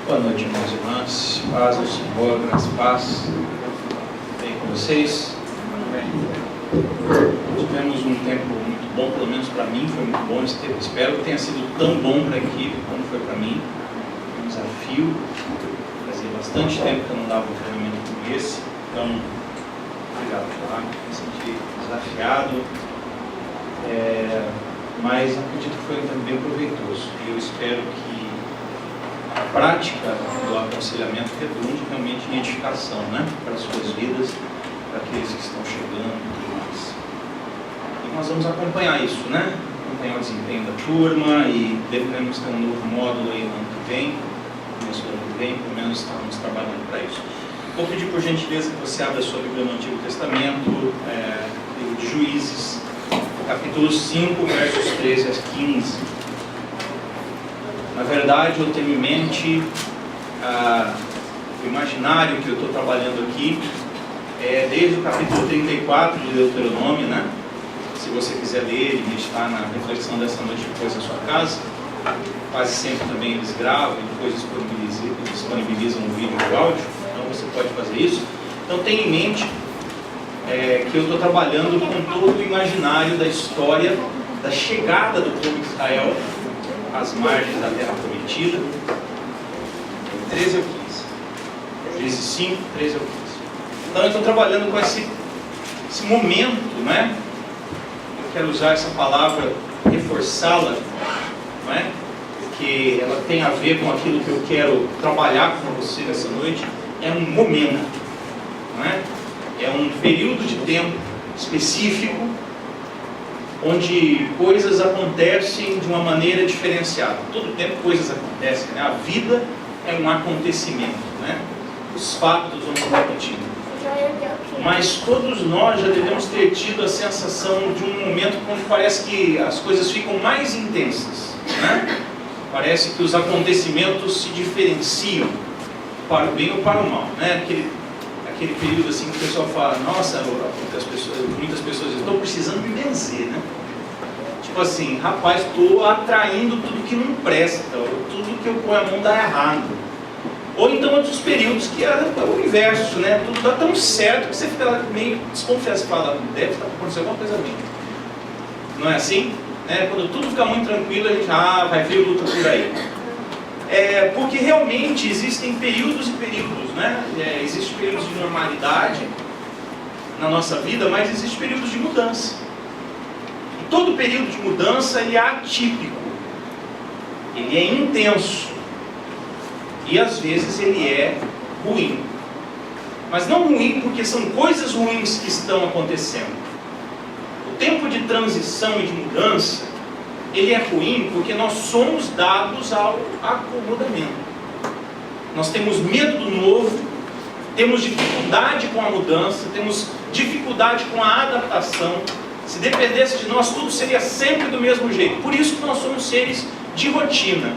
Boa noite, irmãos e irmãs. Paz ao Senhor, graças e paz. Bem com vocês? Tivemos um tempo muito bom, pelo menos para mim foi muito bom. Espero que tenha sido tão bom para a equipe como foi para mim. Um desafio. Fazia bastante tempo que eu não dava um treinamento como esse. Então, obrigado, Flávio. Me senti desafiado. Mas acredito que foi também proveitoso. E eu espero que a prática do aconselhamento redunde realmente em edificação, né? Para as suas vidas, para aqueles que estão chegando e tudo mais. E nós vamos acompanhar isso, né? Acompanhar o desempenho da turma e devemos ter um novo módulo aí no ano que vem, começo do ano que vem, pelo menos estamos trabalhando para isso. Vou pedir por gentileza que você abra a sua Bíblia no Antigo Testamento, livro de Juízes, capítulo 5, versos 13 a 15. Na verdade, eu tenho em mente o imaginário que eu estou trabalhando aqui, desde o capítulo 34 de Deuteronômio, né? Se você quiser ler e meditar na reflexão dessa noite depois na sua casa, quase sempre também eles gravam e depois disponibilizam um vídeo e áudio, então você pode fazer isso. Então tenha em mente que eu estou trabalhando com todo o imaginário da história da chegada do povo de Israel às margens da terra prometida, 13 ao 15. Juízes 5, 13 ao 15. Então eu estou trabalhando com esse momento, né? Eu quero usar essa palavra, reforçá-la, não é? Porque ela tem a ver com aquilo que eu quero trabalhar com você nessa noite. É um momento, não é? É um período de tempo específico onde coisas acontecem de uma maneira diferenciada. Todo tempo coisas acontecem, né? A vida é um acontecimento, né? Os fatos vão se repetindo. Mas todos nós já devemos ter tido a sensação de um momento onde parece que as coisas ficam mais intensas, né? Parece que os acontecimentos se diferenciam para o bem ou para o mal, né? Aquele período assim que o pessoal fala, nossa, muitas pessoas dizem, estou precisando me benzer, né? Tipo assim, rapaz, estou atraindo tudo que não presta, tudo que eu ponho a mão dá errado. Ou então outros períodos que é o inverso, né? Tudo dá tão certo que você fica meio desconfiado, você fala, deve estar acontecendo alguma coisa minha. Não é assim? Né? Quando tudo fica muito tranquilo, a gente, vai vir luta por aí. Porque realmente existem períodos e períodos, né? Existem períodos de normalidade na nossa vida, mas existem períodos de mudança. E todo período de mudança ele é atípico, ele é intenso e às vezes ele é ruim. Mas não ruim porque são coisas ruins que estão acontecendo. O tempo de transição e de mudança ele é ruim porque nós somos dados ao acomodamento. Nós temos medo do novo, temos dificuldade com a mudança, temos dificuldade com a adaptação. Se dependesse de nós, tudo seria sempre do mesmo jeito. Por isso que nós somos seres de rotina.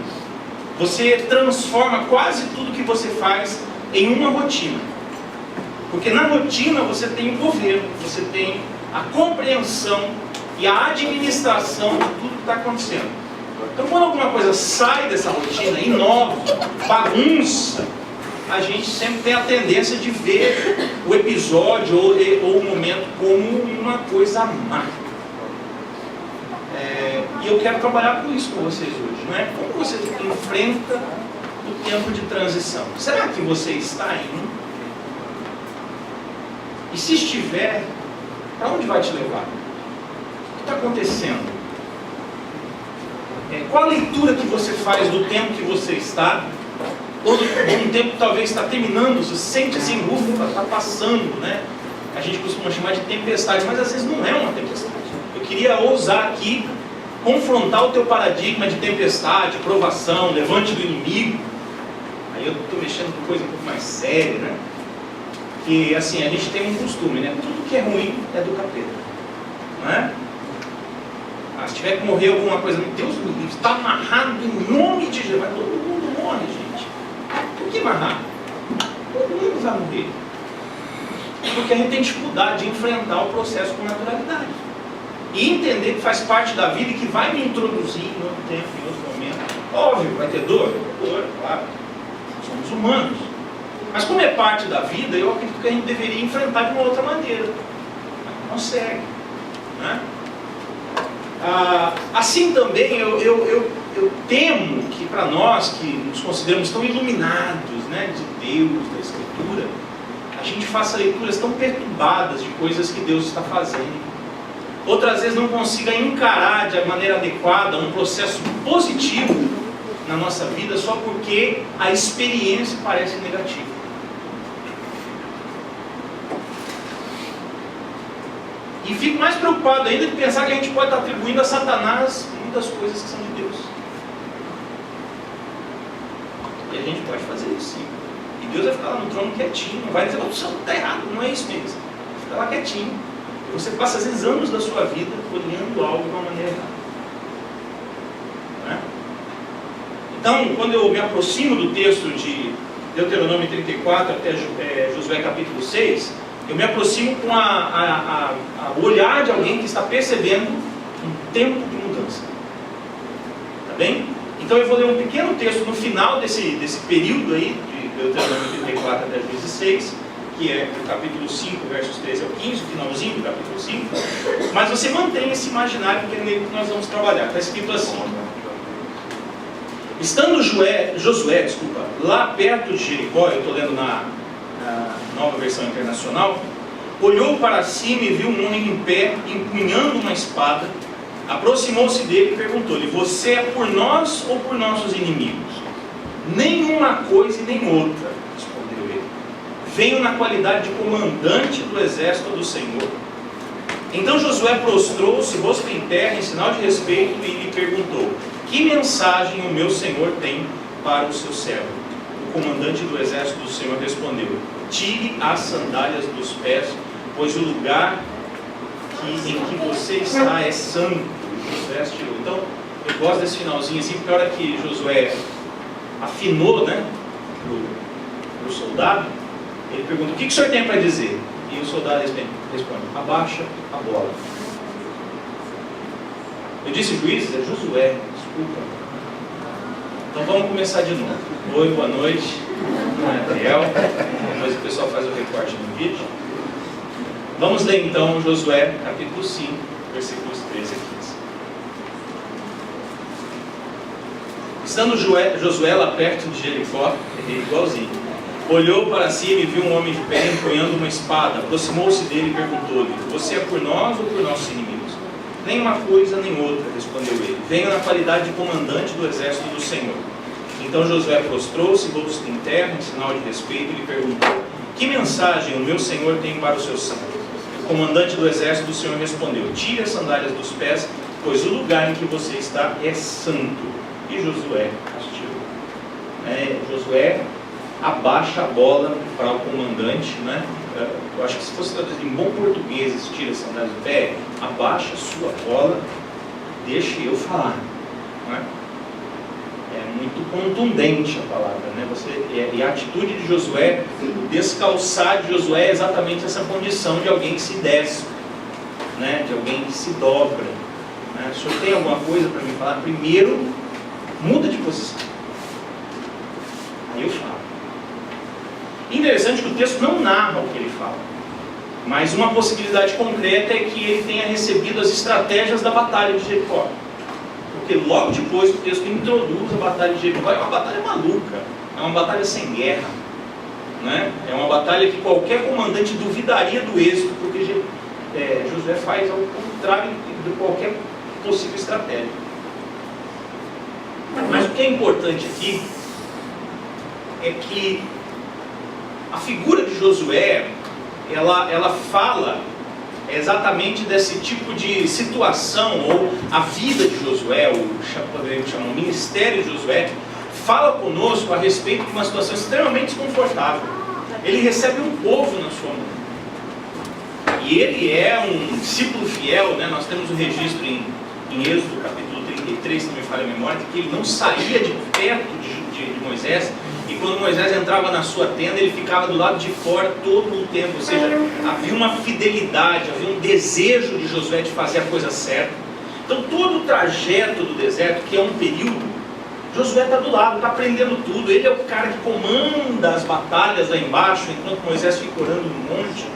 Você transforma quase tudo que você faz em uma rotina. Porque na rotina você tem o governo, você tem a compreensão e a administração de tudo que está acontecendo. Então quando alguma coisa sai dessa rotina, inova, bagunça, a gente sempre tem a tendência de ver o episódio ou o momento como uma coisa má. E eu quero trabalhar com isso com vocês hoje, não é? Como você enfrenta o tempo de transição? Será que você está indo? E se estiver, para onde vai te levar? O que está acontecendo? Qual a leitura que você faz do tempo que você está? Ou um tempo que talvez está terminando, você sente assim, está passando, né? A gente costuma chamar de tempestade, mas às vezes não é uma tempestade. Eu queria ousar aqui, confrontar o teu paradigma de tempestade, provação, levante do inimigo. Aí eu estou mexendo com coisa um pouco mais séria, né? Que assim, a gente tem um costume, né? Tudo que é ruim é do capeta, não é? Se tiver que morrer alguma coisa, Deus me livre, está amarrado em nome de Jesus. Mas todo mundo morre, gente. Por que amarrar? Todo mundo vai morrer. Porque a gente tem dificuldade de enfrentar o processo com naturalidade. E entender que faz parte da vida e que vai me introduzir em outro tempo, em outro momento. Óbvio, vai ter dor, claro. somos humanos. Mas como é parte da vida, eu acredito que a gente deveria enfrentar de uma outra maneira. Não consegue, né? Assim também eu temo que para nós que nos consideramos tão iluminados, né, de Deus, da Escritura, a gente faça leituras tão perturbadas de coisas que Deus está fazendo. Outras vezes não consiga encarar de maneira adequada um processo positivo na nossa vida só porque a experiência parece negativa. E fico mais preocupado ainda de pensar que a gente pode estar atribuindo a Satanás muitas coisas que são de Deus. E a gente pode fazer isso sim. E Deus vai ficar lá no trono quietinho, não vai dizer, o céu está errado, não é isso mesmo. Vai ficar lá quietinho. E você passa às vezes anos da sua vida olhando algo de uma maneira errada. Não é? Então, quando eu me aproximo do texto de Deuteronômio 34 até Josué capítulo 6, eu me aproximo com o olhar de alguém que está percebendo um tempo de mudança. Tá bem? Então eu vou ler um pequeno texto no final desse período aí, de Deuteronômio 34 até Juízes 6, que é o capítulo 5, versos 13 ao 15, o finalzinho do capítulo 5. Mas você mantém esse imaginário, porque é nele que nós vamos trabalhar. Está escrito assim: estando Josué, lá perto de Jericó, eu estou lendo na Nova Versão Internacional, olhou para cima e viu um homem em pé, empunhando uma espada. Aproximou-se dele e perguntou-lhe: você é por nós ou por nossos inimigos? Nenhuma coisa e nem outra, respondeu ele. Venho na qualidade de comandante do exército do Senhor. Então Josué prostrou-se, rosto em terra, em sinal de respeito, e lhe perguntou: que mensagem o meu Senhor tem para o seu servo? O comandante do exército do Senhor respondeu: tire as sandálias dos pés, pois o lugar em que você está é santo. Josué tirou. Então, eu gosto desse finalzinho assim, porque a hora que Josué afinou, né, pro soldado, ele pergunta: o que o senhor tem para dizer? E o soldado responde: abaixa a bola. Eu disse Juízes? É Josué, desculpa. Então vamos começar de novo. Oi, boa noite. Não é Ariel. Depois o pessoal faz o recorte no vídeo. Vamos ler então Josué capítulo 5, versículos 13 a 15. Estando Josué lá perto de Jericó, igualzinho, olhou para cima e viu um homem de pé empunhando uma espada. Aproximou-se dele e perguntou-lhe: você é por nós ou por nossos inimigos? Nem uma coisa nem outra, respondeu ele. Venho na qualidade de comandante do exército do Senhor. Então Josué prostrou-se, rosto em terra, em sinal de respeito, e lhe perguntou: que mensagem o meu Senhor tem para o seu servo? O comandante do exército do Senhor respondeu: tire as sandálias dos pés, pois o lugar em que você está é santo. E Josué as tirou. Josué abaixa a bola para o comandante, né? Eu acho que se fosse traduzido em bom português, tira as sandálias do pé, abaixa a sua bola, deixe eu falar. Não é? É muito contundente a palavra, né? E a atitude de Josué, o descalçar de Josué é exatamente essa condição de alguém que se desce, né? De alguém que se dobra. Né? O senhor tem alguma coisa para me falar? Primeiro, muda de posição. Aí eu falo. Interessante que o texto não narra o que ele fala, mas uma possibilidade concreta é que ele tenha recebido as estratégias da batalha de Jericó. Porque logo depois o texto introduz a batalha de Jericó. É uma batalha maluca, é uma batalha sem guerra, né? É uma batalha que qualquer comandante duvidaria do êxito, porque Josué faz ao contrário de qualquer possível estratégia. Mas o que é importante aqui é que a figura de Josué, ela fala exatamente desse tipo de situação, ou a vida de Josué, poderíamos chamar o ministério de Josué, fala conosco a respeito de uma situação extremamente desconfortável. Ele recebe um povo na sua mão. E ele é um discípulo fiel, né? Nós temos o registro em Êxodo capítulo 33, se não me falha a memória, que ele não saía de perto de Moisés, e quando Moisés entrava na sua tenda, ele ficava do lado de fora todo o tempo. Ou seja, havia uma fidelidade, havia um desejo de Josué de fazer a coisa certa. Então todo o trajeto do deserto, que é um período, Josué está do lado, está aprendendo tudo. Ele é o cara que comanda as batalhas lá embaixo, enquanto Moisés fica orando no monte.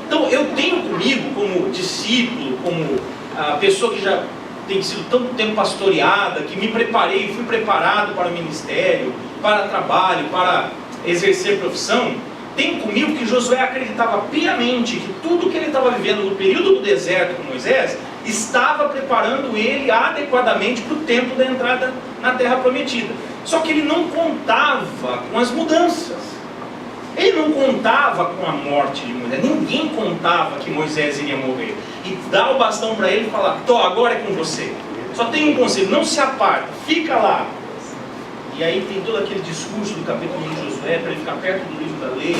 Então eu tenho comigo, como discípulo, como a pessoa que já tem sido tanto tempo pastoreada, que me preparei, fui preparado para o ministério, para trabalho, para exercer profissão, tenho comigo que Josué acreditava piamente que tudo que ele estava vivendo no período do deserto com Moisés estava preparando ele adequadamente para o tempo da entrada na terra prometida. Só que ele não contava com as mudanças. Ele não contava com a morte de Moisés. Ninguém contava que Moisés iria morrer. E dá o bastão para ele e fala: Tó, agora é com você. Só tem um conselho: não se aparta, fica lá. E aí tem todo aquele discurso do capítulo 1 de Josué, para ele ficar perto do livro da lei,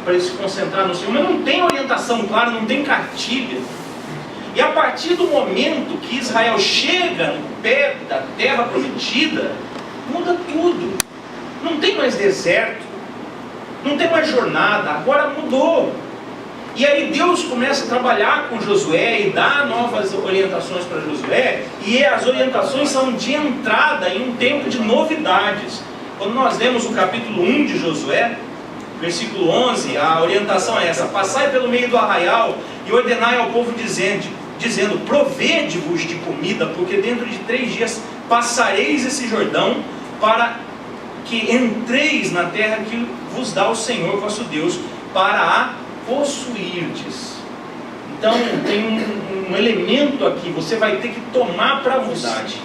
para ele se concentrar no Senhor. Mas não tem orientação clara, não tem cartilha. E a partir do momento que Israel chega no pé da terra prometida, muda tudo. Não tem mais deserto, não tem mais jornada, agora mudou. E aí Deus começa a trabalhar com Josué e dá novas orientações para Josué, e as orientações são de entrada em um tempo de novidades. Quando nós lemos o capítulo 1 de Josué, versículo 11, a orientação é essa: passai pelo meio do arraial e ordenai ao povo dizendo, provede-vos de comida, porque dentro de 3 dias passareis esse Jordão, para que entreis na terra que vos dá o Senhor vosso Deus, para a possuirdes. Então tem um elemento aqui, você vai ter que tomar para a novidade.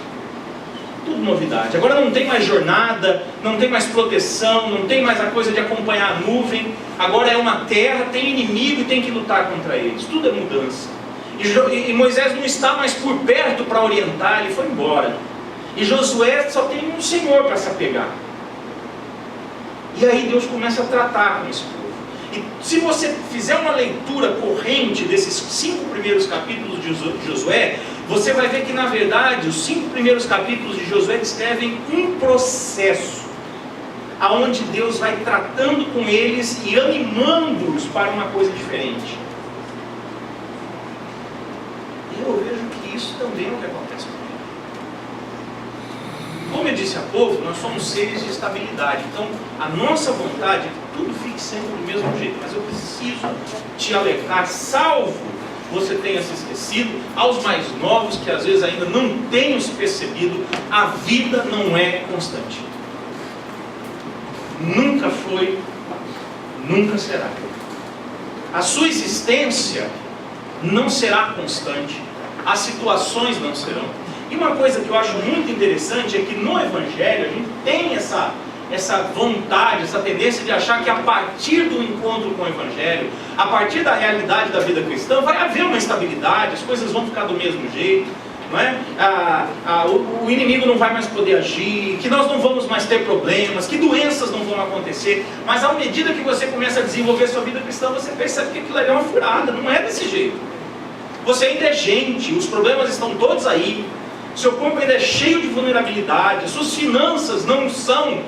Tudo novidade. Agora não tem mais jornada, não tem mais proteção, não tem mais a coisa de acompanhar a nuvem. Agora é uma terra, tem inimigo e tem que lutar contra eles. Tudo é mudança. E Moisés não está mais por perto para orientar, ele foi embora. E Josué só tem um Senhor para se apegar. E aí Deus começa a tratar com esse povo. E se você fizer uma leitura corrente desses 5 primeiros capítulos de Josué, você vai ver que na verdade os 5 primeiros capítulos de Josué descrevem um processo, aonde Deus vai tratando com eles e animando-os para uma coisa diferente. E eu vejo que isso também é o que acontece comigo. Como eu disse há pouco, nós somos seres de estabilidade. Então, a nossa vontade é que tudo fique sempre do mesmo jeito. Mas eu preciso te alertar, salvo você tenha se esquecido, aos mais novos que às vezes ainda não tenham se percebido, a vida não é constante. Nunca foi, nunca será. A sua existência não será constante. As situações não serão. E uma coisa que eu acho muito interessante é que no Evangelho a gente tem essa vontade, essa tendência de achar que a partir do encontro com o Evangelho, a partir da realidade da vida cristã, vai haver uma estabilidade, as coisas vão ficar do mesmo jeito, não é? O inimigo não vai mais poder agir, que nós não vamos mais ter problemas, que doenças não vão acontecer. Mas à medida que você começa a desenvolver a sua vida cristã, você percebe que aquilo é uma furada, não é desse jeito. Você ainda é gente, os problemas estão todos aí, seu corpo ainda é cheio de vulnerabilidade, suas finanças não são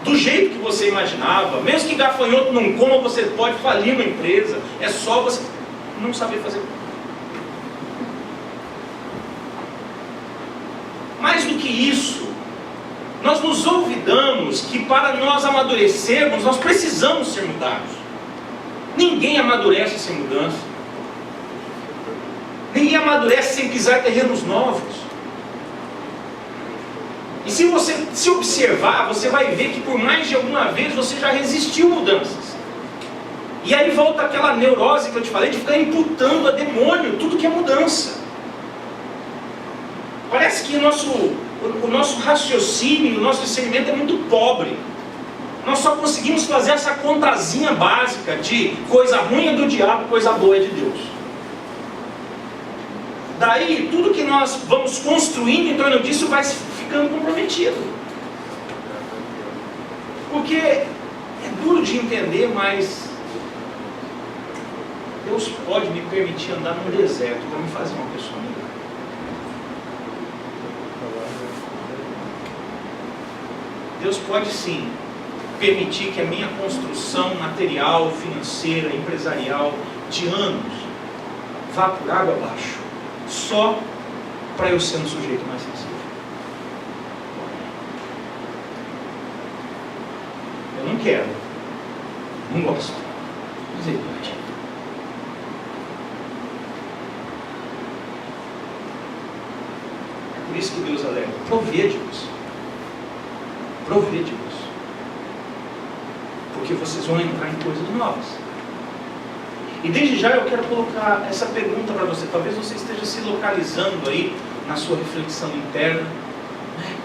do jeito que você imaginava. Mesmo que gafanhoto não coma, você pode falir uma empresa. É só você não saber fazer. Mais do que isso, nós nos olvidamos que para nós amadurecermos, nós precisamos ser mudados. Ninguém amadurece sem mudança. Ninguém amadurece sem pisar terrenos novos. E se você se observar, você vai ver que por mais de alguma vez você já resistiu mudanças. E aí volta aquela neurose que eu te falei de ficar imputando a demônio tudo que é mudança. Parece que o nosso raciocínio, o nosso discernimento é muito pobre. Nós só conseguimos fazer essa contazinha básica de coisa ruim é do diabo, coisa boa é de Deus. Daí tudo que nós vamos construindo em torno disso vai ficando comprometido. Porque é duro de entender, mas Deus pode me permitir andar num deserto para me fazer uma pessoa melhor. Deus pode sim permitir que a minha construção material, financeira, empresarial de anos vá por água abaixo, só para eu ser um sujeito mais sensível. quero, não gosto. Misericórdia. É por isso que Deus alerta: provede-vos. Provede-vos. Porque vocês vão entrar em coisas novas. E desde já eu quero colocar essa pergunta para você. Talvez você esteja se localizando aí na sua reflexão interna, né?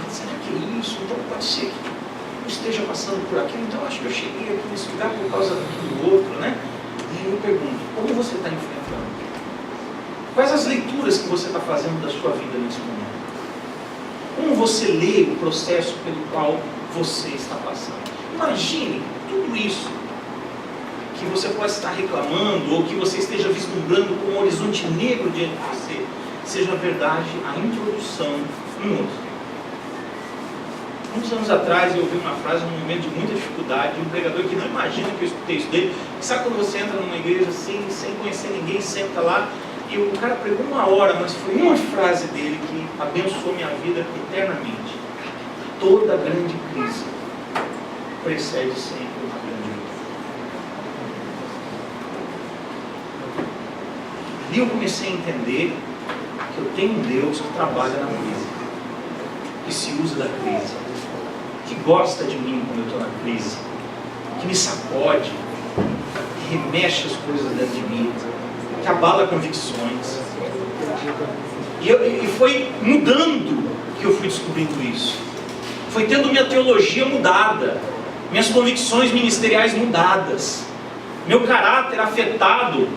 Será que é isso? Então pode ser que eu esteja passando por aquilo. Então acho que eu cheguei aqui nesse lugar por causa daquilo outro, né? E aí eu pergunto: como você está enfrentando? Quais as leituras que você está fazendo da sua vida nesse momento? Como você lê o processo pelo qual você está passando? Imagine tudo isso que você pode estar reclamando, ou que você esteja vislumbrando com um horizonte negro diante de você, seja verdade a introdução um outro. Muitos anos atrás eu ouvi uma frase num momento de muita dificuldade, de um pregador que não imagina que eu escutei isso dele. Sabe quando você entra numa igreja assim, sem conhecer ninguém, senta lá, e o cara pregou 1 hora, mas foi uma frase dele que abençoou minha vida eternamente: toda grande crise precede sempre uma grande luta. Ali eu comecei a entender que eu tenho um Deus que trabalha na crise, que se usa da crise, que gosta de mim quando eu estou na crise, que me sacode, que remexe as coisas dentro de mim, que abala convicções. E foi mudando que eu fui descobrindo isso. Foi tendo minha teologia mudada, minhas convicções ministeriais mudadas, meu caráter afetado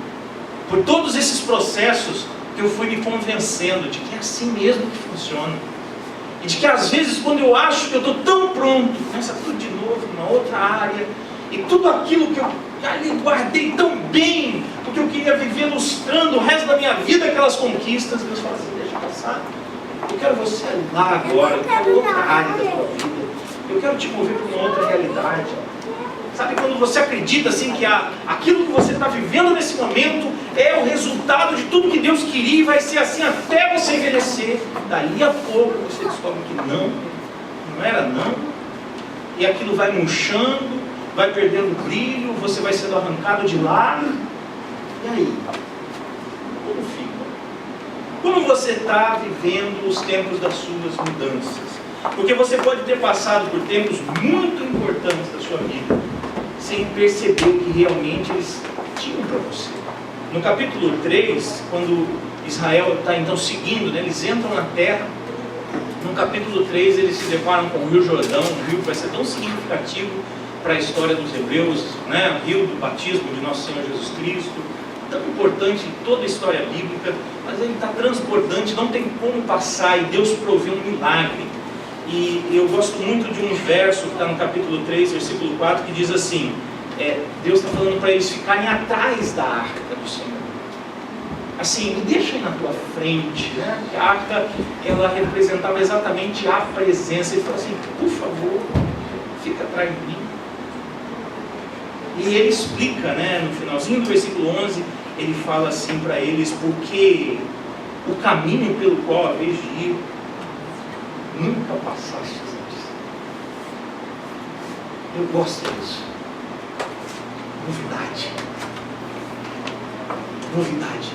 por todos esses processos, que eu fui me convencendo de que é assim mesmo que funciona. E de que às vezes, quando eu acho que eu estou tão pronto, começa tudo de novo numa outra área, e tudo aquilo que eu ali guardei tão bem, porque eu queria viver lustrando o resto da minha vida aquelas conquistas, Deus fala assim: deixa passar. Eu quero você lá agora, eu quero outra área da tua vida, eu quero te mover para uma outra realidade. Sabe quando você acredita assim que aquilo que você está vivendo nesse momento é o resultado de tudo que Deus queria, e vai ser assim até você envelhecer. Dali a pouco você descobre que não era não, e aquilo vai murchando, vai perdendo brilho, você vai sendo arrancado de lá. E aí? Como fica? Como você está vivendo os tempos das suas mudanças? Porque você pode ter passado por tempos muito importantes da sua vida, sem perceber o que realmente eles tinham para você. No capítulo 3, quando Israel está então seguindo, né, eles entram na terra. No capítulo 3 eles se deparam com o Rio Jordão, um rio que vai ser tão significativo para a história dos hebreus, né, o rio do batismo de nosso Senhor Jesus Cristo, tão importante em toda a história bíblica, mas ele está transbordante, não tem como passar, e Deus provê um milagre. E eu gosto muito de um verso que está no capítulo 3, versículo 4, que diz assim, Deus está falando para eles ficarem atrás da arca do Senhor. Assim, me deixa aí na tua frente, né? Porque a arca, ela representava exatamente a presença. Ele falou assim: por favor, fica atrás de mim. E ele explica, né, no finalzinho do versículo 11, ele fala assim para eles: porque o caminho pelo qual a vez de ir, nunca passaste antes. Eu gosto disso. Novidade. Novidade.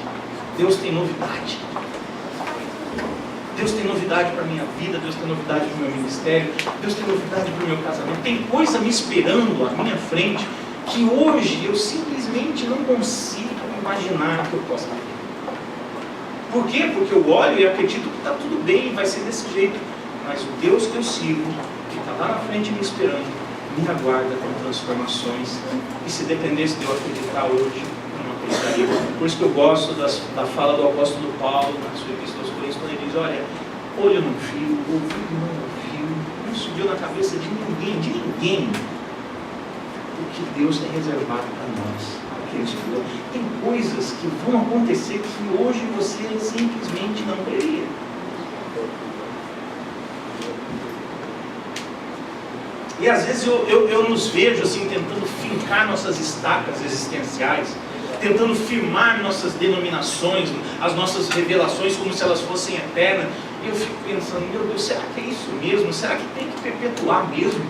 Deus tem novidade. Deus tem novidade para a minha vida, Deus tem novidade para o meu ministério, Deus tem novidade para o meu casamento. Tem coisa me esperando à minha frente que hoje eu simplesmente não consigo imaginar que eu possa ter. Por quê? Porque eu olho e acredito que está tudo bem, vai ser desse jeito. Mas o Deus que eu sigo, que está lá na frente me esperando, me aguarda com transformações. E se dependesse de eu acreditar hoje, por isso que eu gosto da fala do apóstolo Paulo na sua epístola aos Coríntios, quando ele diz: olha, olho não viu, ouvido não ouviu, não subiu na cabeça de ninguém o que Deus tem reservado para nós, aqueles que tem coisas que vão acontecer que hoje você simplesmente não creria. E às vezes eu nos vejo assim, tentando fincar nossas estacas existenciais, tentando firmar nossas denominações, as nossas revelações como se elas fossem eternas. E eu fico pensando: meu Deus, será que é isso mesmo? Será que tem que perpetuar mesmo?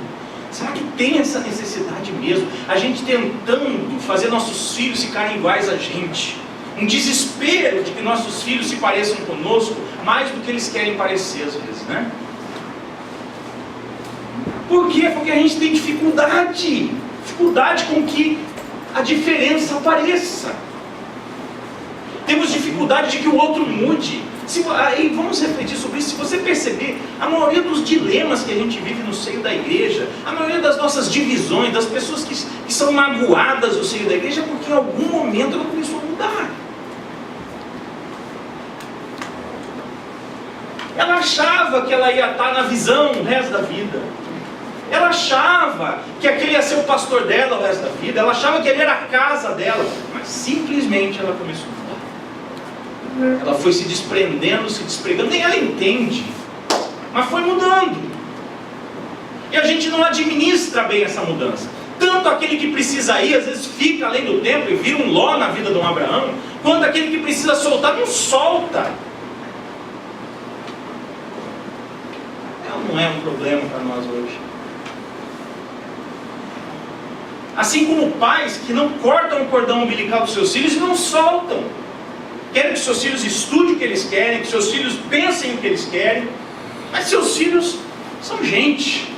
Será que tem essa necessidade mesmo? A gente tentando fazer nossos filhos ficarem iguais a gente. Um desespero de que nossos filhos se pareçam conosco mais do que eles querem parecer às vezes, né? Por quê? Porque a gente tem dificuldade com que a diferença apareça. Temos dificuldade de que o outro mude. Aí vamos refletir sobre isso. Se você perceber, a maioria dos dilemas que a gente vive no seio da igreja, a maioria das nossas divisões, das pessoas que são magoadas no seio da igreja, é porque em algum momento ela começou a mudar. Ela achava que ela ia estar na visão o resto da vida. Ela achava que aquele ia ser o pastor dela o resto da vida. Ela achava que ele era a casa dela. Mas simplesmente ela começou a mudar. Ela foi se desprendendo, se despregando. Nem ela entende. Mas foi mudando. E a gente não administra bem essa mudança. Tanto aquele que precisa ir, às vezes fica além do tempo e vira um Ló na vida de um Abraão. Quanto aquele que precisa soltar, não solta. Ela não é um problema para nós hoje. Assim como pais que não cortam o cordão umbilical dos seus filhos e não soltam. Querem que seus filhos estudem o que eles querem, que seus filhos pensem o que eles querem. Mas seus filhos são gente.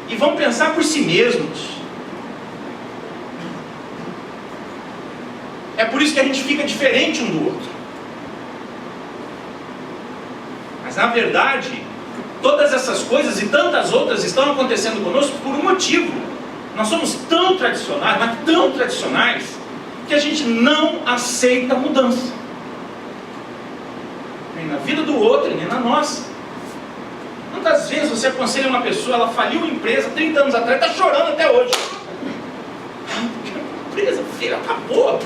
E vão pensar por si mesmos. É por isso que a gente fica diferente um do outro. Mas na verdade, todas essas coisas e tantas outras estão acontecendo conosco por um motivo. Nós somos tão tradicionais, mas tão tradicionais, que a gente não aceita mudança. Nem na vida do outro, nem na nossa. Quantas vezes você aconselha uma pessoa, ela faliu uma empresa 30 anos atrás, está chorando até hoje. A empresa, filho, acabou.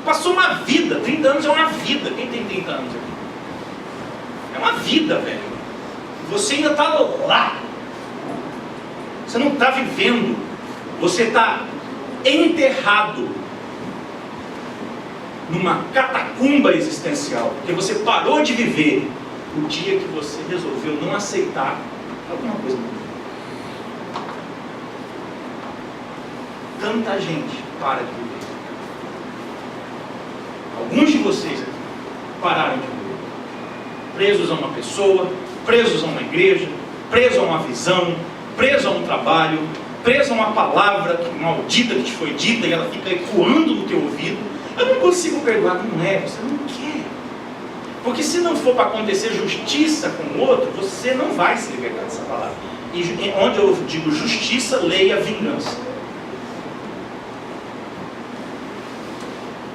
Passou uma vida, 30 anos é uma vida. Quem tem 30 anos aqui? É uma vida, velho. Você ainda está lá. Você não está vivendo. Você está enterrado numa catacumba existencial, porque você parou de viver o dia que você resolveu não aceitar alguma coisa. Tanta gente para de viver. Alguns de vocês aqui pararam de viver. Presos a uma pessoa, presos a uma igreja, presos a uma visão, presos a um trabalho, preso a uma palavra maldita que te foi dita e ela fica ecoando no teu ouvido. Eu não consigo perdoar. Não é, você não quer. Porque se não for para acontecer justiça com o outro, você não vai se libertar dessa palavra. E onde eu digo justiça, leia vingança.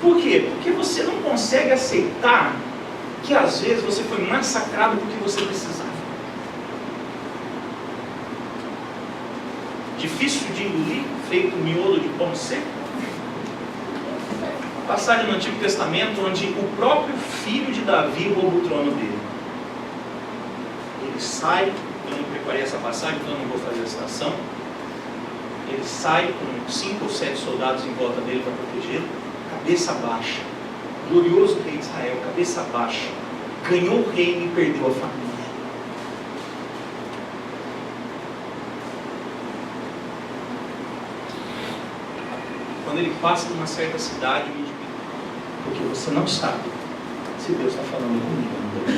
Por quê? Porque você não consegue aceitar que às vezes você foi massacrado porque você precisava. Difícil de engolir, feito miolo de pão seco. Uma passagem no Antigo Testamento onde o próprio filho de Davi rouba o trono dele. Ele sai, eu não preparei essa passagem, então eu não vou fazer a citação. Ele sai com 5 ou 7 soldados em volta dele para protegê-lo, cabeça baixa. Glorioso rei de Israel, cabeça baixa. Ganhou o reino e perdeu a família. Quando ele passa numa certa cidade, porque você não sabe se Deus está falando comigo ou não.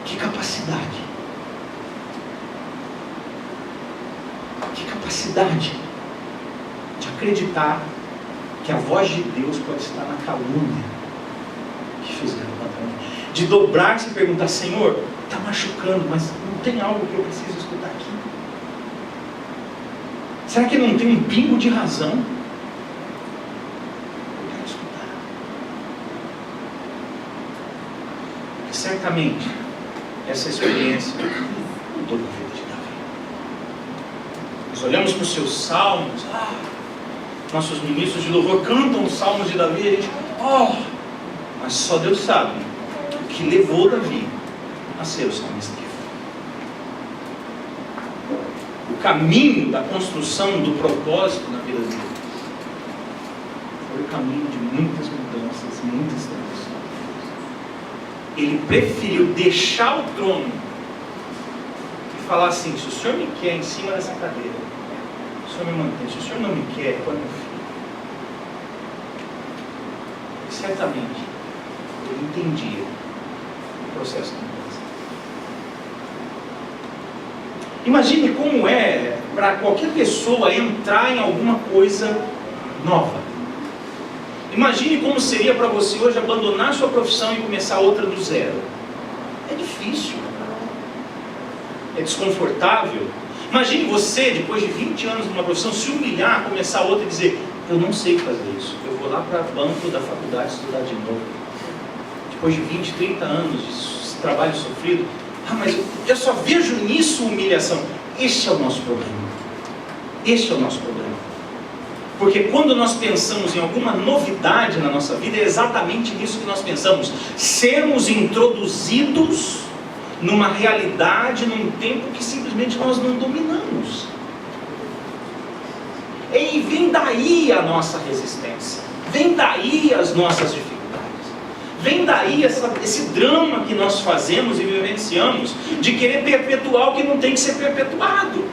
Que capacidade! Que capacidade de acreditar que a voz de Deus pode estar na calúnia que fizeram contra mim. De dobrar-se e perguntar: Senhor, está machucando, mas não tem algo que eu preciso escutar aqui? Será que não tem um pingo de razão? Eu quero escutar. Porque certamente essa experiência mudou a vida de Davi. Nós olhamos para os seus salmos, nossos ministros de louvor cantam os salmos de Davi, e a gente, mas só Deus sabe o que levou Davi a ser o salmista. O caminho da construção do propósito na vida dele foi o caminho de muitas mudanças, muitas transições. Ele preferiu deixar o trono falar assim: se o Senhor me quer em cima dessa cadeira, o Senhor me mantém. Se o Senhor não me quer, põe meu filho. E certamente ele entendia o processo da mudança. Imagine como é para qualquer pessoa entrar em alguma coisa nova. Imagine como seria para você hoje abandonar sua profissão e começar outra do zero. É difícil. É desconfortável. Imagine você, depois de 20 anos numa profissão, se humilhar, começar outra e dizer: eu não sei fazer isso, eu vou lá para o banco da faculdade estudar de novo. Depois de 20, 30 anos de trabalho sofrido, mas eu só vejo nisso humilhação. Este é o nosso problema. Este é o nosso problema. Porque quando nós pensamos em alguma novidade na nossa vida, é exatamente nisso que nós pensamos: sermos introduzidos numa realidade, num tempo que simplesmente nós não dominamos. E vem daí a nossa resistência, vem daí as nossas dificuldades, vem daí esse drama que nós fazemos e vivenciamos de querer perpetuar o que não tem que ser perpetuado.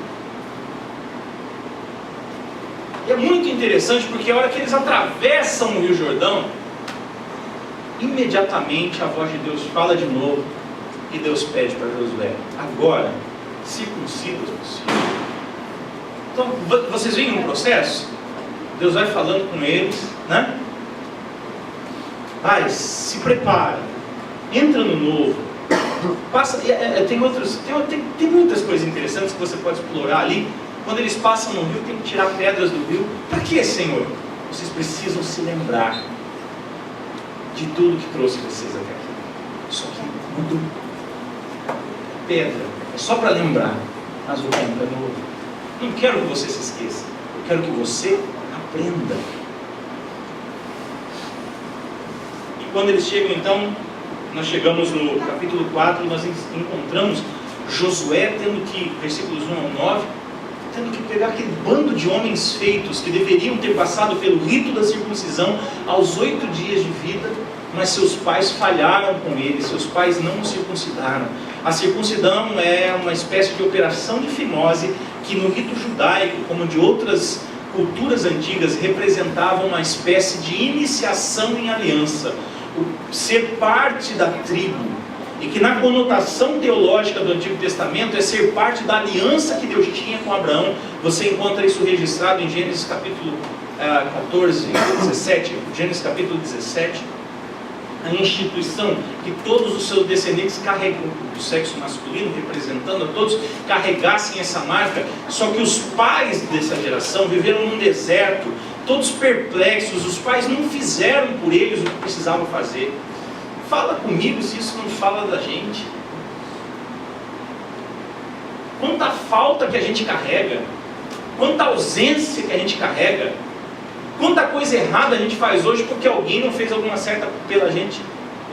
E é muito interessante porque a hora que eles atravessam o Rio Jordão, imediatamente a voz de Deus fala de novo e Deus pede para Josué: agora circuncida os filhos. Então vocês veem um processo? Deus vai falando com eles, né? Paz, se prepara, entra no novo, passa. Tem muitas coisas interessantes que você pode explorar ali. Quando eles passam no rio, tem que tirar pedras do rio. Para quê, Senhor? Vocês precisam se lembrar de tudo que trouxe vocês até aqui. Só que mudou. Pedra é só para lembrar, mas o tempo é novo. Não quero que você se esqueça, eu quero que você aprenda. E quando eles chegam, então, nós chegamos no capítulo 4, nós encontramos Josué tendo que, versículos 1 ao 9, tendo que pegar aquele bando de homens feitos que deveriam ter passado pelo rito da circuncisão aos 8 dias de vida, mas seus pais falharam com ele, seus pais não o circuncidaram. A circuncisão é uma espécie de operação de fimose que no rito judaico, como de outras culturas antigas, representava uma espécie de iniciação em aliança, o ser parte da tribo. E que na conotação teológica do Antigo Testamento é ser parte da aliança que Deus tinha com Abraão. Você encontra isso registrado em Gênesis capítulo 17, Gênesis capítulo 17. A instituição que todos os seus descendentes carregam, do sexo masculino, representando a todos, carregassem essa marca. Só que os pais dessa geração viveram num deserto, todos perplexos. Os pais não fizeram por eles o que precisavam fazer. Fala comigo se isso não fala da gente. Quanta falta que a gente carrega, quanta ausência que a gente carrega, quanta coisa errada a gente faz hoje porque alguém não fez alguma certa pela gente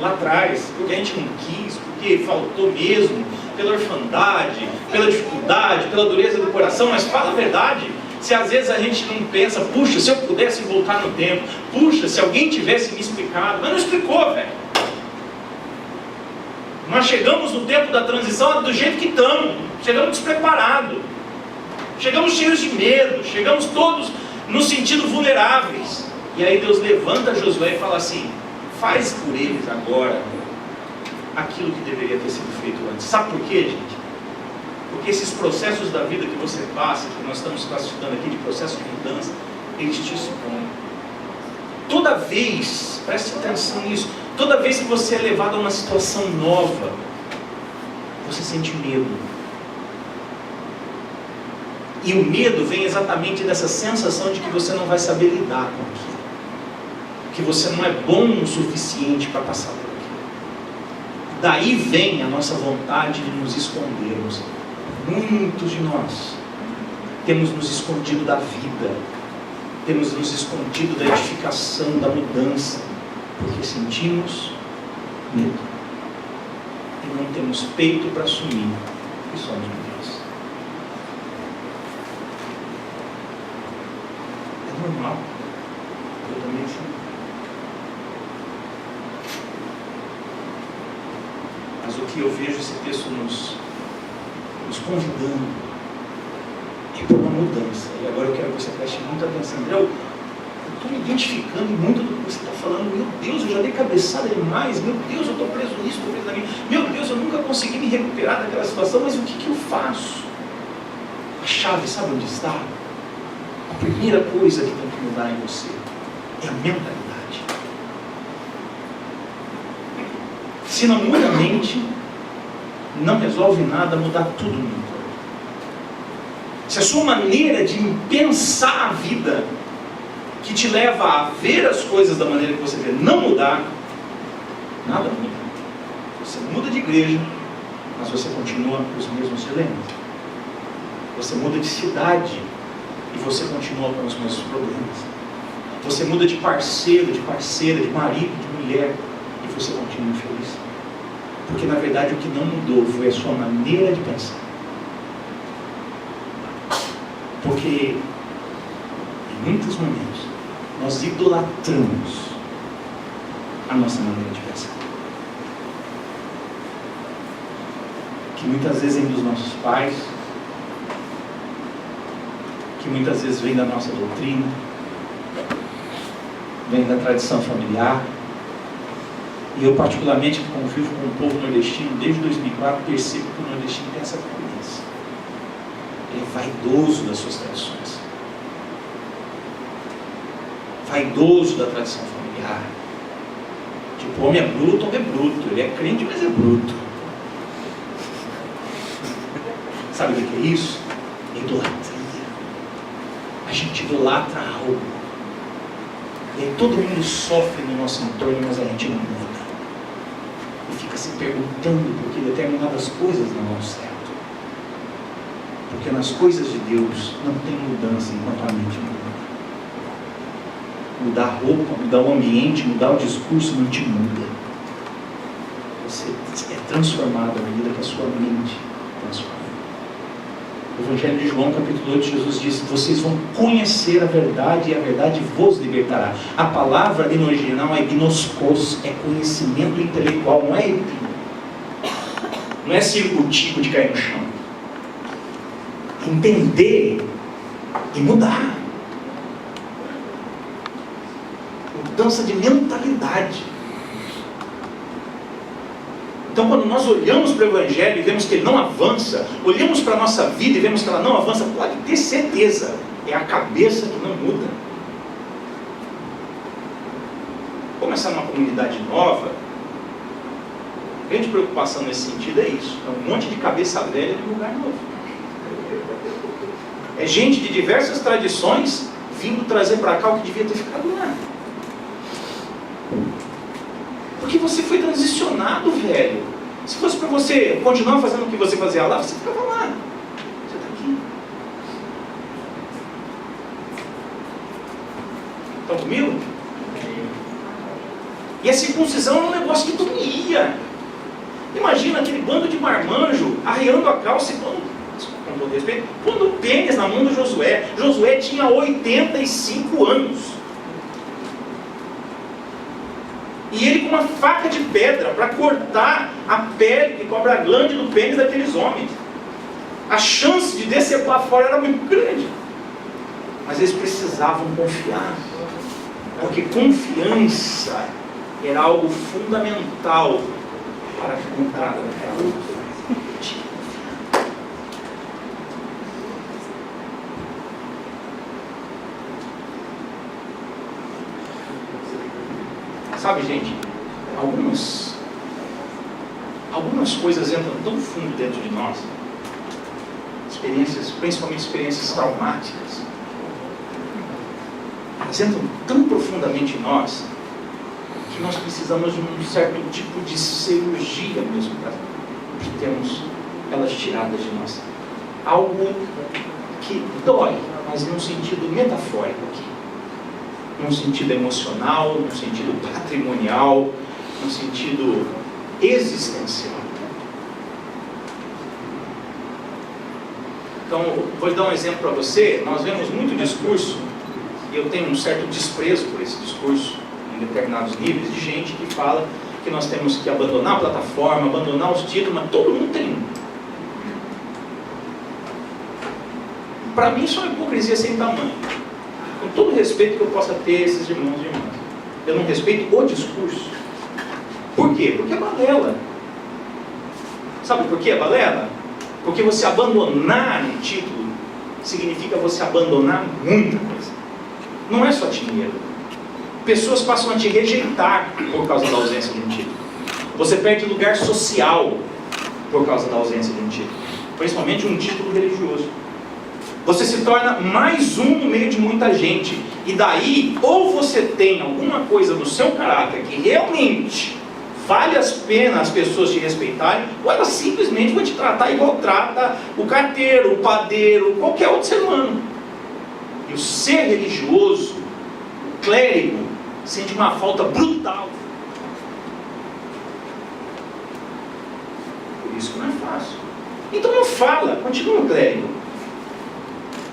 lá atrás, porque a gente não quis, porque faltou mesmo, pela orfandade, pela dificuldade, pela dureza do coração. Mas fala a verdade, se às vezes a gente não pensa: puxa, se eu pudesse voltar no tempo, puxa, se alguém tivesse me explicado. Mas não explicou, velho. Nós chegamos no tempo da transição do jeito que estamos, chegamos despreparados, chegamos cheios de medo, chegamos todos no sentido vulneráveis. E aí Deus levanta Josué e fala assim: faz por eles agora aquilo que deveria ter sido feito antes. Sabe por quê, gente? Porque esses processos da vida que você passa, que nós estamos classificando aqui de processo de mudança, eles te expõem. Toda vez, preste atenção nisso, toda vez que você é levado a uma situação nova, você sente medo. E o medo vem exatamente dessa sensação de que você não vai saber lidar com aquilo, que você não é bom o suficiente para passar por aquilo. Daí vem a nossa vontade de nos escondermos. Muitos de nós temos nos escondido da vida, temos nos escondido da edificação, da mudança, porque sentimos medo e não temos peito para assumir que somos Deus. É normal, eu também sei. Mas o que eu vejo esse texto nos nos convidando para uma mudança. E agora eu quero que você preste muita atenção. André, eu estou me identificando em muito do que você está falando. Meu Deus, eu já dei cabeçada demais. Meu Deus, eu estou preso nisso, estou preso naquilo. Meu Deus, eu nunca consegui me recuperar daquela situação, mas o que eu faço? A chave, sabe onde está? A primeira coisa que tem que mudar em você é a mentalidade. Se não muda a mente, não resolve nada, mudar tudo no entorno. Se a sua maneira de pensar a vida, que te leva a ver as coisas da maneira que você vê, não mudar, nada muda. Você muda de igreja, mas você continua com os mesmos dilemas. Você muda de cidade e você continua com os mesmos problemas. Você muda de parceiro, de parceira, de marido, de mulher e você continua infeliz. Porque na verdade o que não mudou foi a sua maneira de pensar. Porque em muitos momentos nós idolatramos a nossa maneira de pensar. Que muitas vezes vem dos nossos pais, que muitas vezes vem da nossa doutrina, vem da tradição familiar. E eu particularmente, que convivo com o povo nordestino desde 2004, percebo que o nordestino tem essa tendência. Ele é vaidoso das suas tradições, vaidoso da tradição familiar. Tipo, homem é bruto, ele é crente, mas é bruto. Sabe o que é isso? É idolatria. A gente idolatra algo. E aí todo mundo sofre no nosso entorno, mas a gente não muda. E fica se perguntando por que determinadas coisas não dão certo. Porque nas coisas de Deus não tem mudança enquanto a mente muda. Mudar a roupa, mudar o ambiente, mudar o discurso não te muda. Você é transformado à medida que a sua mente transforma. O Evangelho de João, capítulo 8, Jesus diz: vocês vão conhecer a verdade e a verdade vos libertará. A palavra ali no original é gnoskos, é conhecimento intelectual, não é epino. Não é circuitico de cair no chão. Entender e mudar. Mudança de mentalidade. Então, quando nós olhamos para o Evangelho e vemos que ele não avança, olhamos para a nossa vida e vemos que ela não avança, pode ter certeza, é a cabeça que não muda. Começar numa comunidade nova, a grande preocupação nesse sentido é isso: é um monte de cabeça velha de lugar novo. É gente de diversas tradições vindo trazer para cá o que devia ter ficado lá. Porque você foi transicionado, velho. Se fosse para você continuar fazendo o que você fazia lá, você ficava lá. Você está aqui. Estão comigo? E a circuncisão é um negócio que tu não ia. Imagina aquele bando de marmanjo arreando a calça e com todo respeito, pondo o pênis na mão do Josué. Josué tinha 85 anos. E ele com uma faca de pedra para cortar a pele que cobre a glande do pênis daqueles homens. A chance de decepar fora era muito grande. Mas eles precisavam confiar. Porque confiança era algo fundamental para que o cara naquela luta. Sabe, gente, algumas coisas entram tão fundo dentro de nós, experiências, principalmente experiências traumáticas, elas entram tão profundamente em nós, que nós precisamos de um certo tipo de cirurgia mesmo para termos elas tiradas de nós. Algo que dói, mas num sentido metafórico aqui. Num sentido emocional, num sentido patrimonial, num sentido existencial. Então, vou dar um exemplo para você. Nós vemos muito discurso, e eu tenho um certo desprezo por esse discurso, em determinados níveis, de gente que fala que nós temos que abandonar a plataforma, abandonar os títulos, mas todo mundo tem um. Para mim isso é uma hipocrisia sem tamanho. Com todo o respeito que eu possa ter a esses irmãos e irmãs, eu não respeito o discurso. Por quê? Porque é balela. Sabe por que é balela? Porque você abandonar um título significa você abandonar muita coisa. Não é só dinheiro. Pessoas passam a te rejeitar por causa da ausência de um título. Você perde lugar social por causa da ausência de um título. Principalmente um título religioso. Você se torna mais um no meio de muita gente. E daí, ou você tem alguma coisa no seu caráter que realmente vale a pena as pessoas te respeitarem, ou elas simplesmente vão te tratar igual trata o carteiro, o padeiro, qualquer outro ser humano. E o ser religioso, o clérigo, sente uma falta brutal. Por isso que não é fácil. Então não fala, continua clérigo.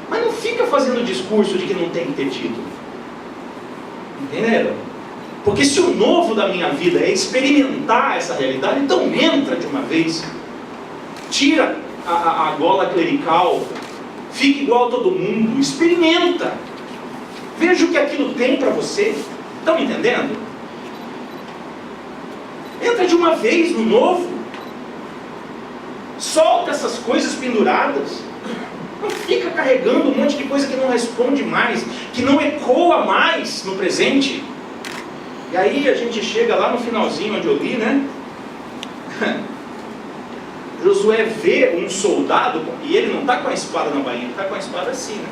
Mas não fica fazendo discurso de que não tem que ter título. Entenderam? Porque se o novo da minha vida é experimentar essa realidade, então entra de uma vez. Tira a gola clerical. Fica igual a todo mundo. Experimenta. Veja o que aquilo tem para você. Estão me entendendo? Entra de uma vez no novo. Solta essas coisas penduradas. Não fica carregando um monte de coisa que não responde mais, que não ecoa mais no presente. E aí a gente chega lá no finalzinho onde eu li, né? Josué vê um soldado, e ele não está com a espada na bainha, ele está com a espada assim, né?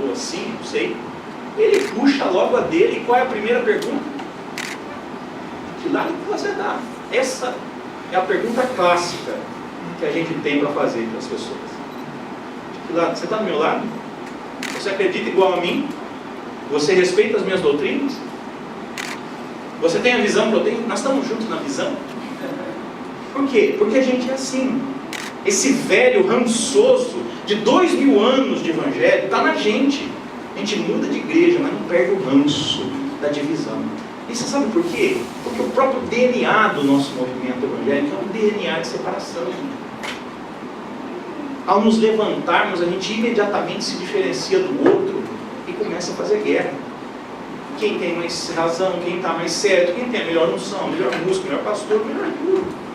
Ou assim, não sei. Ele puxa logo a dele, e qual é a primeira pergunta? Que lado que você dá? Essa é a pergunta clássica que a gente tem para fazer para as pessoas. De que lado? Você está do meu lado? Você acredita igual a mim? Você respeita as minhas doutrinas? Você tem a visão que eu tenho? Nós estamos juntos na visão? Por quê? Porque a gente é assim. Esse velho rançoso de 2000 anos de evangelho está na gente. A gente muda de igreja, mas não perde o ranço da divisão. E você sabe por quê? Porque o próprio DNA do nosso movimento evangélico é um DNA de separação. Ao nos levantarmos, a gente imediatamente se diferencia do outro e começa a fazer guerra. Quem tem mais razão, quem está mais certo, quem tem a melhor unção, melhor música, melhor pastor, melhor tudo.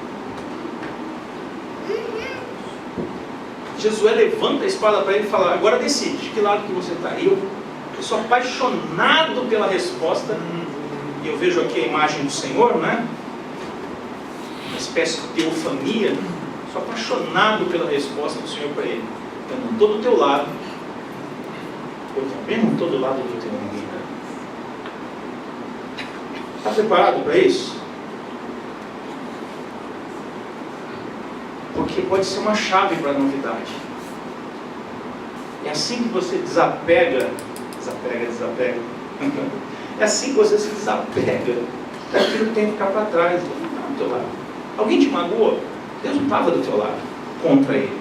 Josué levanta a espada para ele e fala: agora decide, de que lado que você está? Eu sou apaixonado pela resposta, e eu vejo aqui a imagem do Senhor, né? Uma espécie de teofania. Sou apaixonado pela resposta do Senhor para ele. Eu não estou do teu lado, eu também não estou do lado do teu inimigo. Está preparado para isso? Porque pode ser uma chave para a novidade. É assim que você desapega. É assim que você se desapega daquilo que tem que ficar para trás. Ele não está do teu lado. Alguém te magoou? Deus não estava do teu lado contra ele.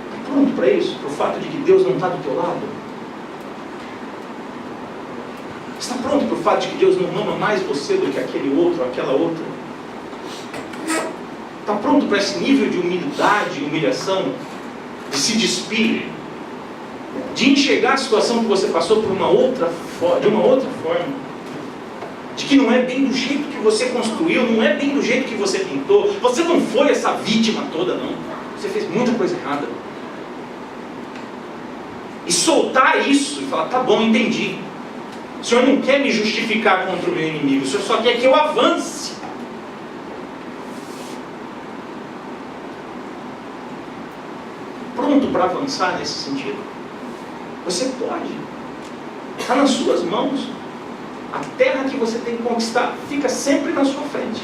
Está pronto para isso? Para o fato de que Deus não está do teu lado? Está pronto para o fato de que Deus não ama mais você do que aquele outro, aquela outra? Está pronto para esse nível de humildade e humilhação? De se despir? De enxergar a situação que você passou de uma outra forma? De que não é bem do jeito que você construiu, não é bem do jeito que você pintou. Você não foi essa vítima toda, não. Você fez muita coisa errada. E soltar isso e falar: tá bom, entendi. O Senhor não quer me justificar contra o meu inimigo, o Senhor só quer que eu avance. Pronto para avançar nesse sentido? Você pode. Está nas suas mãos. A terra que você tem que conquistar fica sempre na sua frente.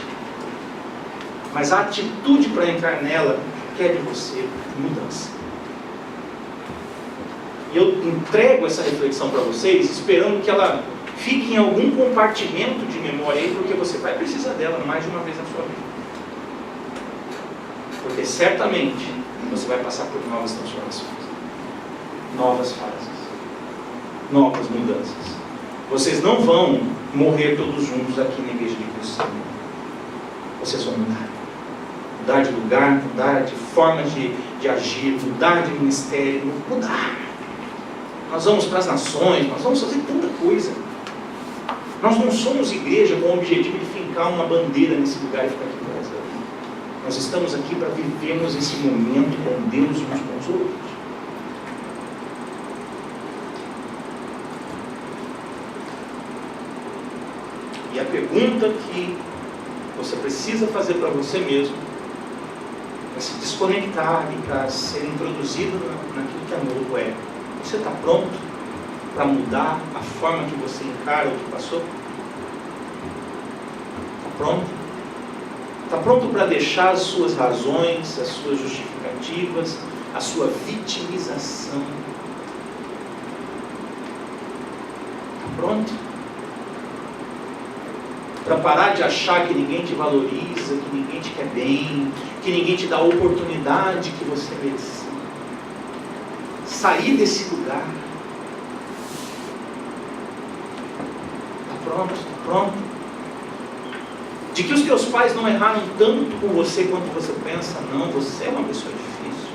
Mas a atitude para entrar nela quer de você mudança. E eu entrego essa reflexão para vocês, esperando que ela fique em algum compartimento de memória aí, porque você vai precisar dela mais de uma vez na sua vida. Porque certamente você vai passar por novas transformações, novas fases, novas mudanças. Vocês não vão morrer todos juntos aqui na igreja de Cristo. Vocês vão mudar. mudar de lugar, mudar de forma de agir, mudar de ministério, mudar. Nós vamos para as nações, nós vamos fazer tanta coisa. Nós não somos igreja com o objetivo de fincar uma bandeira nesse lugar e ficar aqui no resto da vida. Nós estamos aqui para vivermos esse momento com Deus uns com os outros. E a pergunta que você precisa fazer para você mesmo, para se desconectar e para ser introduzido naquilo que é novo é: você está pronto para mudar a forma que você encara o que passou? Está pronto? Está pronto para deixar as suas razões, as suas justificativas, a sua vitimização? Está pronto? Para parar de achar que ninguém te valoriza, que ninguém te quer bem, que ninguém te dá a oportunidade que você merecia? Sair desse lugar. Está pronto? Está pronto? De que os teus pais não erraram tanto com você quanto você pensa? Não, você é uma pessoa difícil.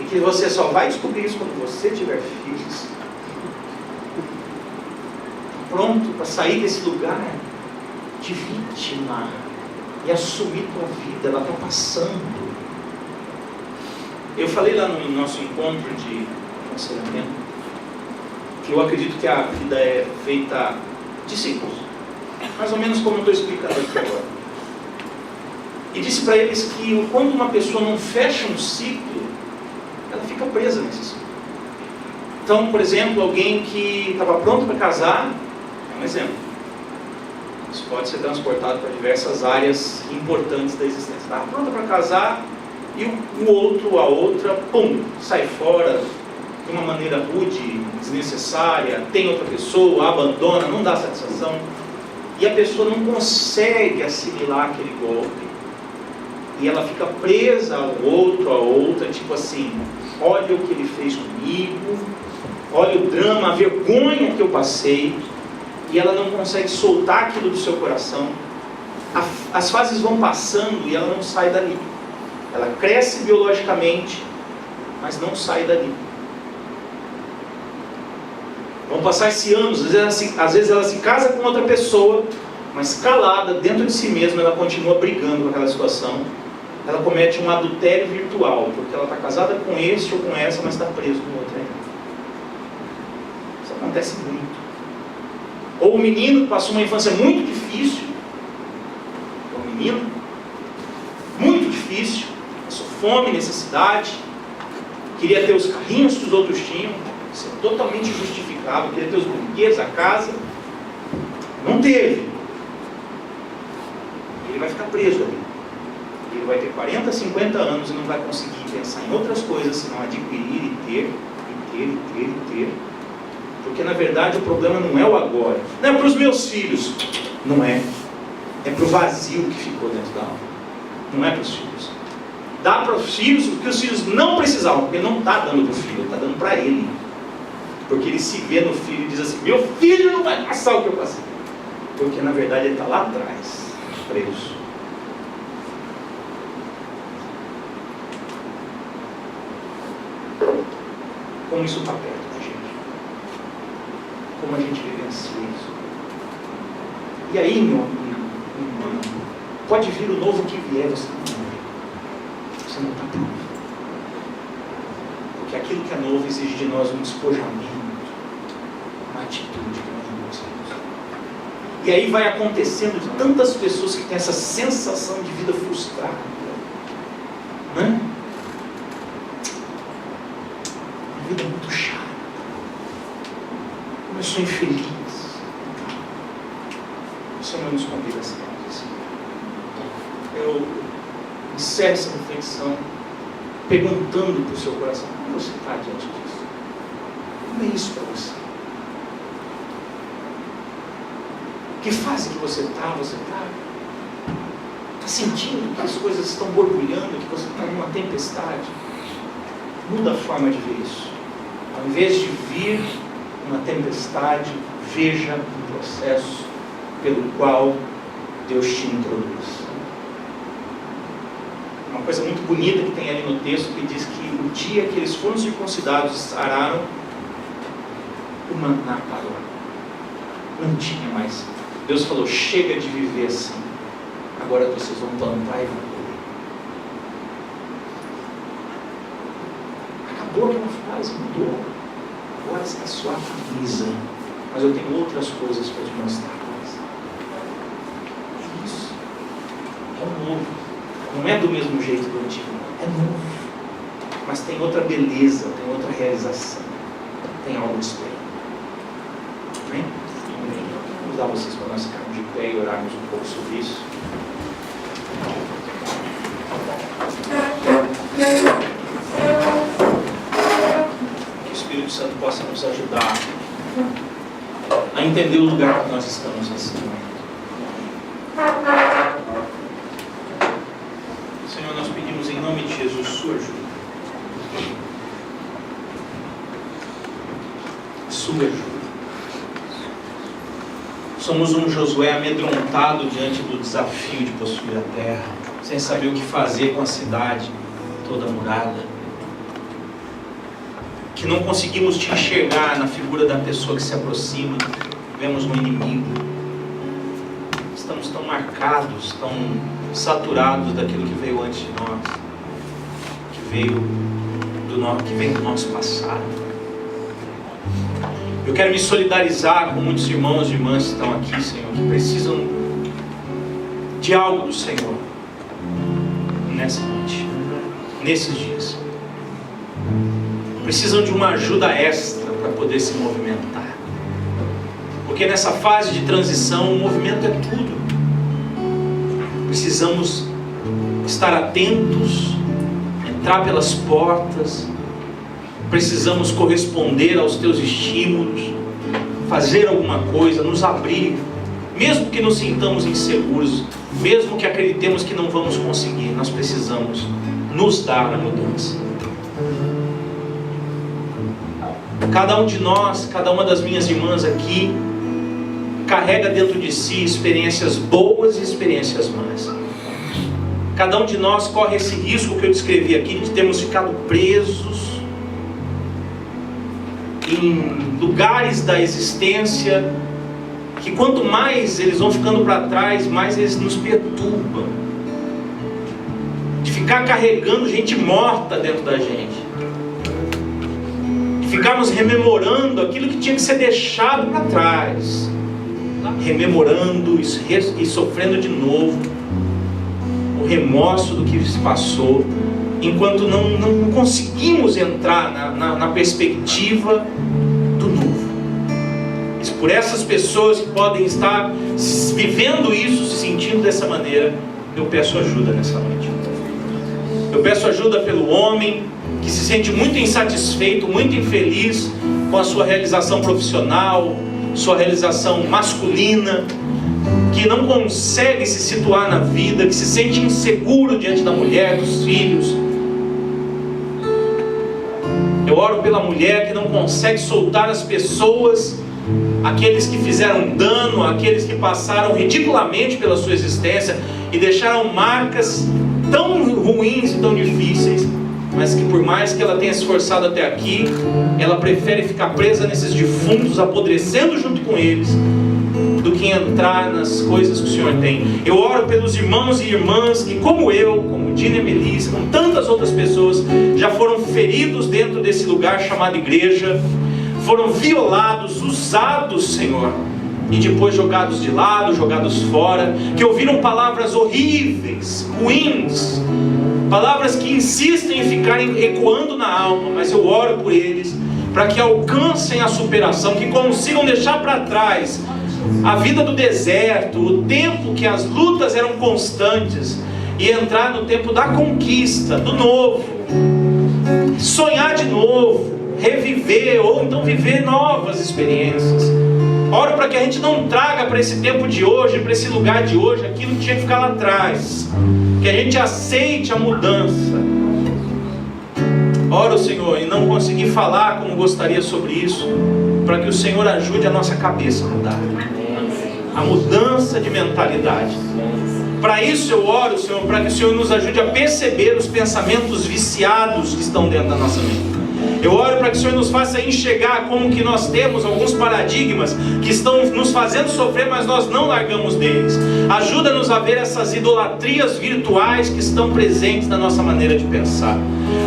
E que você só vai descobrir isso quando você tiver filhos. Pronto para sair desse lugar de vítima e assumir tua vida. Ela está passando. Eu falei lá no nosso encontro de aconselhamento que eu acredito que a vida é feita de ciclos, mais ou menos como eu estou explicando aqui agora. E disse para eles que quando uma pessoa não fecha um ciclo, ela fica presa nesse ciclo. Então, por exemplo, alguém que estava pronto para casar, é um exemplo. Isso pode ser transportado para diversas áreas importantes da existência. Estava pronta para casar e o outro, a outra, pum, sai fora de uma maneira rude, desnecessária, tem outra pessoa, abandona, não dá satisfação, e a pessoa não consegue assimilar aquele golpe, e ela fica presa ao outro, a outra, tipo assim: olha o que ele fez comigo, olha o drama, a vergonha que eu passei, e ela não consegue soltar aquilo do seu coração. As fases vão passando e ela não sai dali. Ela cresce biologicamente, mas não sai dali. Vão passar-se anos, às vezes ela se casa com outra pessoa, mas calada, dentro de si mesma, ela continua brigando com aquela situação. Ela comete um adultério virtual, porque ela está casada com esse ou com essa, mas está preso com outro ainda. Isso acontece muito. Ou o menino que passou uma infância muito difícil, o menino, muito difícil, passou fome, necessidade, queria ter os carrinhos que os outros tinham, isso é totalmente justificável, queria ter os brinquedos, a casa, não teve. Ele vai ficar preso ali. Ele vai ter 40, 50 anos e não vai conseguir pensar em outras coisas senão adquirir e ter. Porque na verdade o problema não é o agora. Não é para os meus filhos. Não é. É para o vazio que ficou dentro da alma. Não é para os filhos. Dá para os filhos o que os filhos não precisavam, porque ele não está dando para o filho, ele está dando para ele. Porque ele se vê no filho e diz assim: meu filho não vai passar o que eu passei. Porque na verdade ele está lá atrás, preso. Como isso está perto da gente. Como a gente vivencia isso. E aí, meu amigo, irmão, pode vir o novo que vier, você não está pronto. Porque aquilo que é novo exige de nós um despojamento, uma atitude que nós não gostamos. E aí vai acontecendo de tantas pessoas que têm essa sensação de vida frustrada, né? A vida é muito chata. Eu sou infeliz. O Senhor nos convida a ser assim. Eu encerro essa reflexão perguntando para o seu coração: como você está diante disso? Como é isso para você? Que fase que você está? Você está sentindo que as coisas estão borbulhando, que você está numa tempestade? Muda a forma de ver isso. Ao invés de vir uma tempestade, veja um processo pelo qual Deus te introduz. Uma coisa muito bonita que tem ali no texto que diz que o dia que eles foram circuncidados, araram, o maná parou. Não tinha mais. Deus falou: chega de viver assim. Agora vocês vão plantar e vão colher. Acabou aquela frase, mudou. Agora está sua camisa. Mas eu tenho outras coisas para te mostrar. É isso. É novo. Não é do mesmo jeito do antigo. É novo. Mas tem outra beleza, tem outra realização. Tem algo diferente. Amém? Vamos dar vocês para nós ficarmos de pé e orarmos um pouco sobre isso. Que o Espírito Santo possa nos ajudar a entender o lugar que nós estamos nesse momento. Senhor, nós pedimos em nome de Jesus sua ajuda. Sua ajuda. Somos um Josué amedrontado diante do desafio de possuir a terra, sem saber o que fazer com a cidade toda murada. Que não conseguimos te enxergar na figura da pessoa que se aproxima, vemos no inimigo. Estamos tão marcados, tão saturados daquilo que veio antes de nós, que vem do nosso passado. Eu quero me solidarizar com muitos irmãos e irmãs que estão aqui, Senhor, que precisam de algo do Senhor nessa noite, nesses dias. Precisam de uma ajuda extra para poder se movimentar. Porque nessa fase de transição, o movimento é tudo. Precisamos estar atentos, entrar pelas portas. Precisamos corresponder aos teus estímulos, fazer alguma coisa, nos abrir, mesmo que nos sintamos inseguros, mesmo que acreditemos que não vamos conseguir, nós precisamos nos dar a mudança. Cada um de nós, cada uma das minhas irmãs aqui, carrega dentro de si experiências boas e experiências más. Cada um de nós corre esse risco que eu descrevi aqui, de termos ficado presos em lugares da existência, que quanto mais eles vão ficando para trás, mais eles nos perturbam. De ficar carregando gente morta dentro da gente. De ficarmos rememorando aquilo que tinha que ser deixado para trás. Rememorando e sofrendo de novo o remorso do que se passou, enquanto não conseguimos entrar na perspectiva do novo. Por essas pessoas que podem estar vivendo isso, se sentindo dessa maneira, eu peço ajuda nessa noite. Eu peço ajuda pelo homem que se sente muito insatisfeito, muito infeliz com a sua realização profissional, sua realização masculina, que não consegue se situar na vida, que se sente inseguro diante da mulher, dos filhos. Eu oro pela mulher que não consegue soltar as pessoas, aqueles que fizeram dano, aqueles que passaram ridiculamente pela sua existência e deixaram marcas tão ruins e tão difíceis, mas que por mais que ela tenha se esforçado até aqui, ela prefere ficar presa nesses defuntos, apodrecendo junto com eles, do que entrar nas coisas que o Senhor tem. Eu oro pelos irmãos e irmãs que, como eu, como Dina e Melissa, como tantas outras pessoas, já foram feridos dentro desse lugar chamado igreja, foram violados, usados, Senhor, e depois jogados de lado, jogados fora, que ouviram palavras horríveis, ruins, palavras que insistem em ficarem ecoando na alma, mas eu oro por eles, para que alcancem a superação, que consigam deixar para trás a vida do deserto, o tempo que as lutas eram constantes, e entrar no tempo da conquista, do novo, sonhar de novo, reviver, ou então viver novas experiências. Oro para que a gente não traga para esse tempo de hoje, para esse lugar de hoje, aquilo que tinha que ficar lá atrás, que a gente aceite a mudança. Oro, Senhor, e não consegui falar como gostaria sobre isso, para que o Senhor ajude a nossa cabeça a mudar. a mudança de mentalidade. Para isso eu oro, Senhor, para que o Senhor nos ajude a perceber os pensamentos viciados que estão dentro da nossa mente. Eu oro para que o Senhor nos faça enxergar como que nós temos alguns paradigmas que estão nos fazendo sofrer, mas nós não largamos deles. Ajuda-nos a ver essas idolatrias virtuais que estão presentes na nossa maneira de pensar.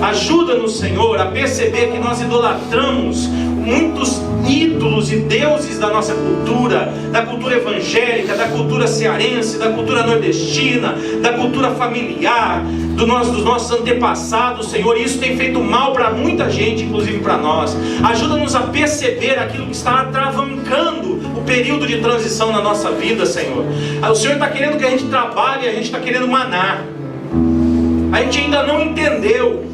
Ajuda-nos, Senhor, a perceber que nós idolatramos muitos ídolos e deuses da nossa cultura, da cultura evangélica, da cultura cearense, da cultura nordestina, da cultura familiar, dos nossos antepassados, Senhor. Isso tem feito mal para muita gente, inclusive para nós. Ajuda-nos a perceber aquilo que está atravancando o período de transição na nossa vida, Senhor. O Senhor está querendo que a gente trabalhe, a gente está querendo maná. A gente ainda não entendeu.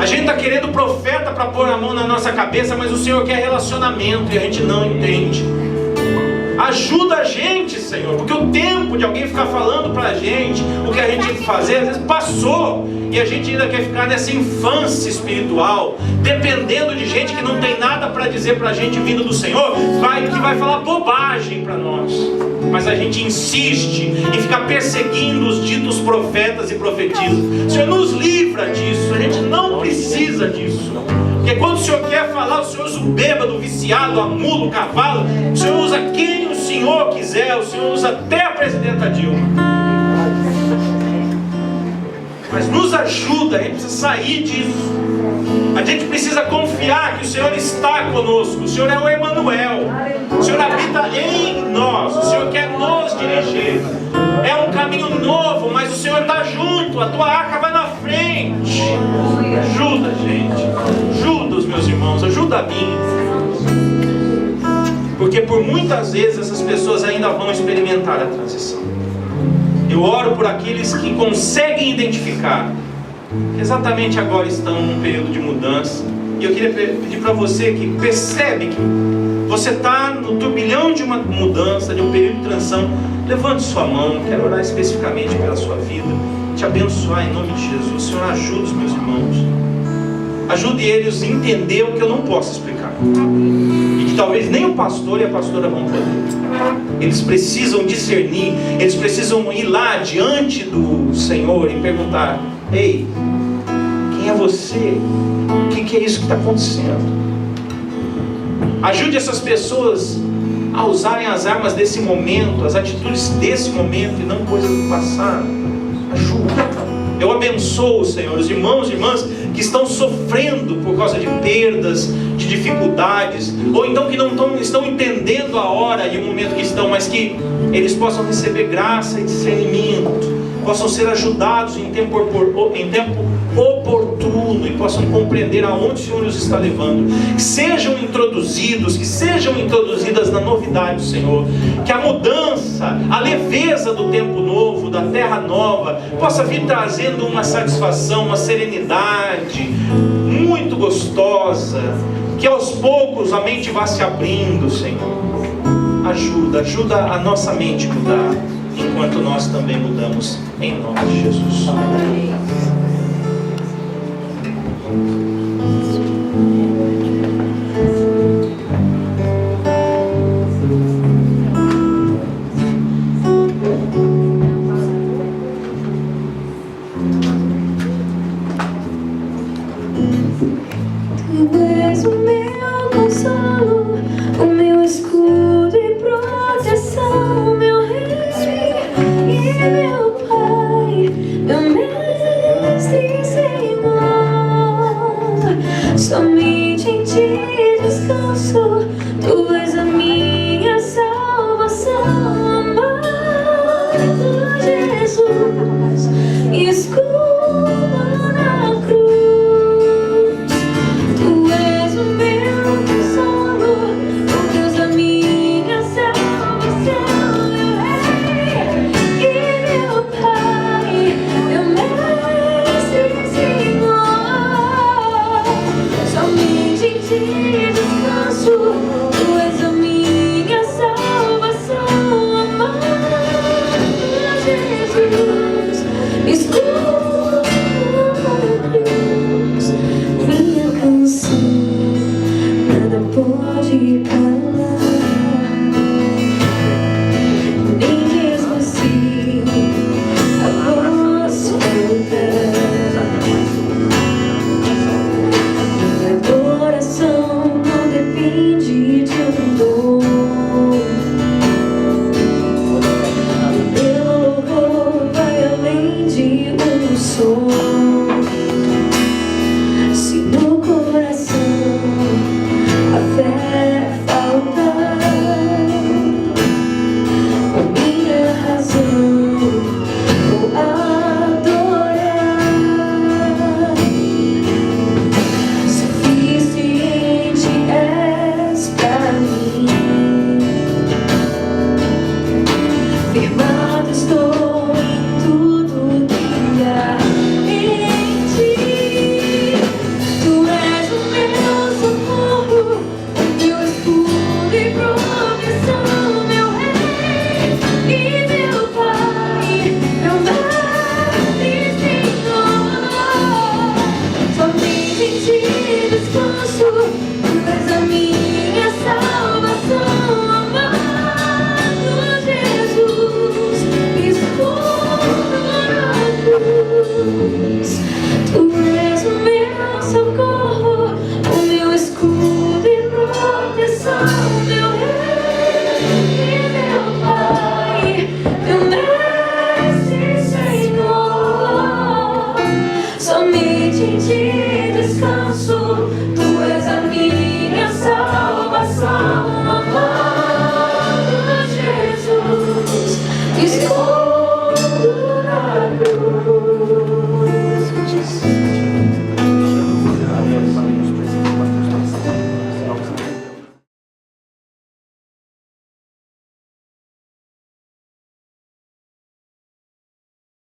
A gente está querendo profeta para pôr a mão na nossa cabeça, mas o Senhor quer relacionamento e a gente não entende. Ajuda a gente, Senhor, porque o tempo de alguém ficar falando para a gente o que a gente tem que fazer, às vezes passou, e a gente ainda quer ficar nessa infância espiritual, dependendo de gente que não tem nada para dizer para a gente vindo do Senhor, que vai falar bobagem para nós. Mas a gente insiste em ficar perseguindo os ditos profetas e profetisas. O Senhor nos livra disso, a gente não precisa disso. Porque quando o Senhor quer falar, o Senhor usa o bêbado, o viciado, a mula, o cavalo. O Senhor usa quem o Senhor quiser. O Senhor usa até a presidenta Dilma. Mas nos ajuda, a gente precisa sair disso. A gente precisa confiar que o Senhor está conosco. O Senhor é o Emanuel. O Senhor habita em nós. O Senhor quer nos dirigir. É um caminho novo, mas o Senhor está junto. A tua arca vai na frente. Ajuda, gente. Ajuda os meus irmãos. Ajuda a mim. Porque por muitas vezes essas pessoas ainda vão experimentar a transição. Eu oro por aqueles que conseguem identificar que exatamente agora estão num período de mudança. E eu queria pedir para você que percebe que você está no turbilhão de uma mudança, de um período de transição. Levante sua mão, quero orar especificamente pela sua vida, te abençoar em nome de Jesus. Senhor, ajuda os meus irmãos, ajude eles a entender o que eu não posso explicar, e que talvez nem o pastor e a pastora vão poder. Eles precisam discernir, eles precisam ir lá diante do Senhor e perguntar: ei, quem é você? O que é isso que está acontecendo? Ajude essas pessoas a usarem as armas desse momento, as atitudes desse momento e não coisas do passado. Ajuda. Eu abençoo, Senhor, os irmãos e irmãs que estão sofrendo por causa de perdas, de dificuldades, ou então que não estão entendendo a hora e o momento que estão, mas que eles possam receber graça e discernimento, possam ser ajudados em tempo oportuno e possam compreender aonde o Senhor os está levando. Que sejam introduzidas na novidade do Senhor. Que a mudança, a leveza do tempo novo, da terra nova, possa vir trazendo uma satisfação, uma serenidade muito gostosa. Que aos poucos a mente vá se abrindo, Senhor. Ajuda a nossa mente a mudar, enquanto nós também mudamos, em nome de Jesus. Tu és o meu consolo, o meu escudo e proteção, meu rei e meu pai, meu mestre e Senhor. Somente em ti descanso, tu és a minha salvação, amado Jesus, escudo na cruz. Tu és o meu consolo, o Deus da minha salvação, meu rei e meu pai, meu mestre e Senhor. Somente em ti descanso, tu és a minha salvação, amado Jesus, escudo na cruz. Minha canção nada pode parar.